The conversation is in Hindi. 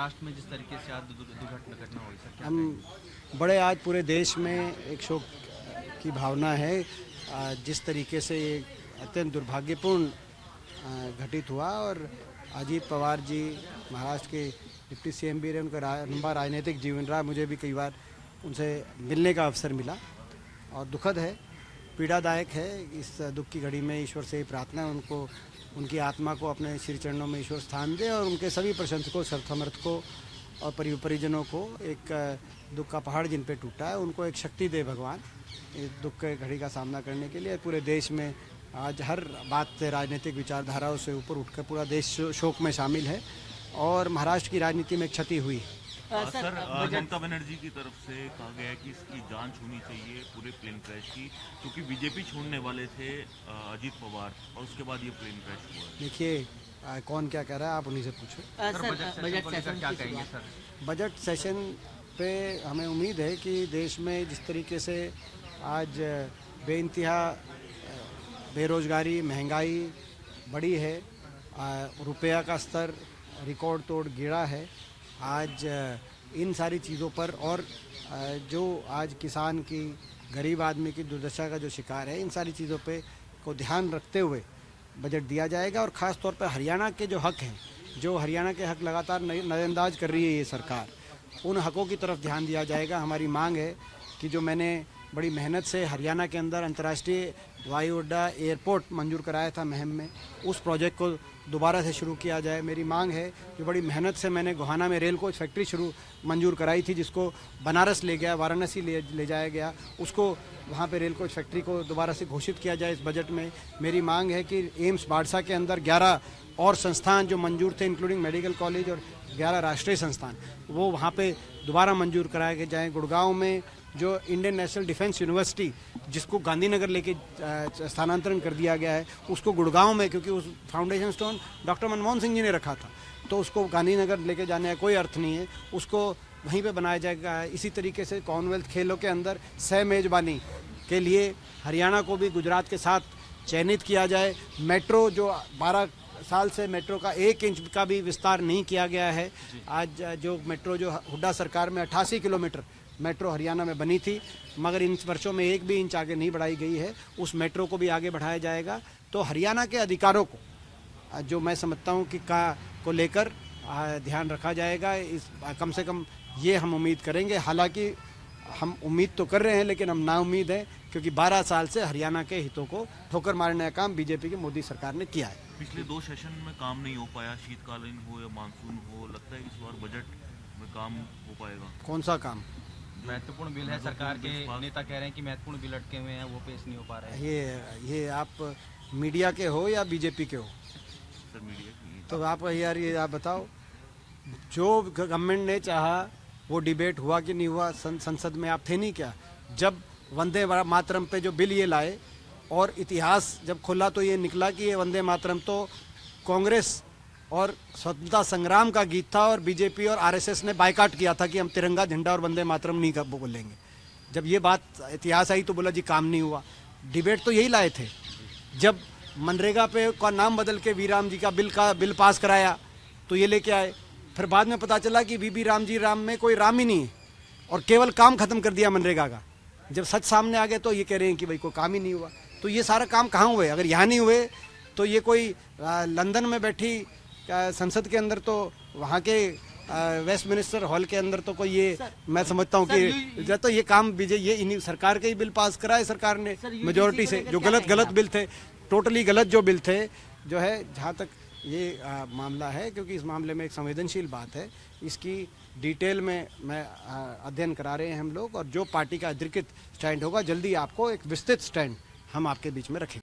महाराष्ट्र में जिस तरीके से आज दुर्घटना हुई, सर क्या हम कहेंगे? बड़े आज पूरे देश में एक शोक की भावना है। जिस तरीके से ये अत्यंत दुर्भाग्यपूर्ण घटित हुआ, और अजीत पवार जी महाराष्ट्र के डिप्टी सीएम भी रहे, उनका लंबा राजनीतिक जीवन रहा। मुझे भी कई बार उनसे मिलने का अवसर मिला और दुखद है, पीड़ादायक है। इस दुख की घड़ी में ईश्वर से प्रार्थना है उनको, उनकी आत्मा को अपने श्री चरणों में ईश्वर स्थान दे, और उनके सभी प्रशंसकों, समर्थकों और परिजनों को एक दुख का पहाड़ जिन पे टूटा है, उनको एक शक्ति दे भगवान इस दुख के घड़ी का सामना करने के लिए। पूरे देश में आज हर बात से, राजनीतिक विचारधाराओं से ऊपर उठकर पूरा देश शोक में शामिल है, और महाराष्ट्र की राजनीति में क्षति हुई है। सर, ममता बनर्जी की तरफ से कहा गया है कि इसकी जांच होनी चाहिए पूरे प्लेन क्रैश की, क्योंकि बीजेपी छोड़ने वाले थे अजीत पवार, और उसके बाद ये प्लेन क्रैश हुआ। देखिए, कौन क्या कह रहा है आप उन्हीं से पूछो। बजट सेशन क्या कहेंगे सर? बजट सेशन पे हमें उम्मीद है कि देश में जिस तरीके से आज बेइंतहा बेरोजगारी, महंगाई बढ़ी है, रुपया का स्तर रिकॉर्ड तोड़ गिरा है, आज इन सारी चीज़ों पर, और जो आज किसान की, गरीब आदमी की दुर्दशा का जो शिकार है, इन सारी चीज़ों पे को ध्यान रखते हुए बजट दिया जाएगा। और ख़ास तौर पर हरियाणा के जो हक हैं, जो हरियाणा के हक लगातार नज़रअंदाज कर रही है ये सरकार, उन हकों की तरफ ध्यान दिया जाएगा। हमारी मांग है कि जो मैंने बड़ी मेहनत से हरियाणा के अंदर अंतर्राष्ट्रीय वायु अड्डा एयरपोर्ट मंजूर कराया था महम में, उस प्रोजेक्ट को दोबारा से शुरू किया जाए। मेरी मांग है कि बड़ी मेहनत से मैंने गोहाना में रेल कोच फैक्ट्री मंजूर कराई थी, जिसको बनारस ले गया, वाराणसी ले जाया गया, उसको वहाँ पे रेल कोच फैक्ट्री को दोबारा से घोषित किया जाए इस बजट में। मेरी मांग है कि एम्स बाड़सा के अंदर 11 और संस्थान जो मंजूर थे, इंक्लूडिंग मेडिकल कॉलेज और 11 राष्ट्रीय संस्थान, वो वहाँ पे दोबारा मंजूर कराए गए जाएँ। गुड़गांव में जो इंडियन नेशनल डिफेंस यूनिवर्सिटी, जिसको गांधीनगर लेके स्थानांतरण कर दिया गया है, उसको गुड़गांव में, क्योंकि उस foundation stone doctor Manmohan Singh ji ने रखा था, तो उसको गांधीनगर लेके जाने का कोई अर्थ नहीं है, उसको वहीं पे बनाया जाएगा। इसी तरीके से कॉमनवेल्थ खेलों के अंदर सह मेजबानी के लिए हरियाणा को भी गुजरात के साथ चयनित किया जाए। मेट्रो, जो 12 साल से मेट्रो का 1 इंच का भी विस्तार नहीं किया गया है, आज जो मेट्रो, जो हुड्डा सरकार में 88 किलोमीटर मेट्रो हरियाणा में बनी थी, मगर इन वर्षों में 1 भी इंच आगे नहीं बढ़ाई गई है, उस मेट्रो को भी आगे बढ़ाया जाएगा। तो हरियाणा के अधिकारों को, जो मैं समझता हूँ कि को लेकर ध्यान रखा जाएगा। इस कम से कम ये हम उम्मीद करेंगे। हालांकि हम उम्मीद तो कर रहे हैं, लेकिन हम नाउम्मीद हैं, क्योंकि 12 साल से हरियाणा के हितों को ठोकर मारने का काम बीजेपी की मोदी सरकार ने किया है। पिछले 2 सेशन में काम नहीं हो पाया, शीतकालीन हो या मानसून हो, लगता है इस बार बजट में काम हो पाएगा? कौन सा काम? महत्वपूर्ण बिल है, सरकार के नेता कह रहे हैं कि महत्वपूर्ण बिल अटके हुए हैं, वो पेश नहीं हो पा रहे हैं। ये आप मीडिया के हो या बीजेपी के हो? सर, मीडिया की। तो आप यार ये आप बताओ, जो गवर्नमेंट ने चाहा वो डिबेट हुआ कि नहीं हुआ? संसद में आप थे नहीं क्या जब वंदे मातरम पे जो बिल ये लाए? और इतिहास जब खोला तो ये निकला कि ये वंदे मातरम तो कांग्रेस और स्वतंत्रता संग्राम का गीत था, और बीजेपी और आरएसएस ने बायकाट किया था कि हम तिरंगा झंडा और वंदे मातरम नहीं बोलेंगे। जब ये बात इतिहास आई तो बोला जी काम नहीं हुआ। डिबेट तो यही लाए थे। जब मनरेगा पे का नाम बदल के वी राम जी का बिल पास कराया तो ये लेके आए। फिर बाद में पता चला कि वी राम जी राम में कोई राम ही नहीं है, और केवल काम खत्म कर दिया मनरेगा का। जब सच सामने आ गए तो ये कह रहे हैं कि भाई कोई काम ही नहीं हुआ। तो ये सारा काम कहाँ हुए? अगर यहाँ नहीं हुए तो ये कोई लंदन में बैठी संसद के अंदर, तो वहाँ के वेस्टमिनिस्टर हॉल के अंदर तो कोई ये मैं समझता हूँ कि तो ये काम ये इन्हीं सरकार के ही बिल पास कराए सरकार ने मेजोरिटी से, जो गलत बिल थे, टोटली गलत जो बिल थे, जो है जहाँ तक ये मामला है, क्योंकि इस मामले में एक संवेदनशील बात है, इसकी डिटेल में मैं अध्ययन करा रहे हैं हम लोग, और जो पार्टी का अधिकृत स्टैंड होगा, जल्दी आपको एक विस्तृत स्टैंड हम आपके बीच में रखेंगे।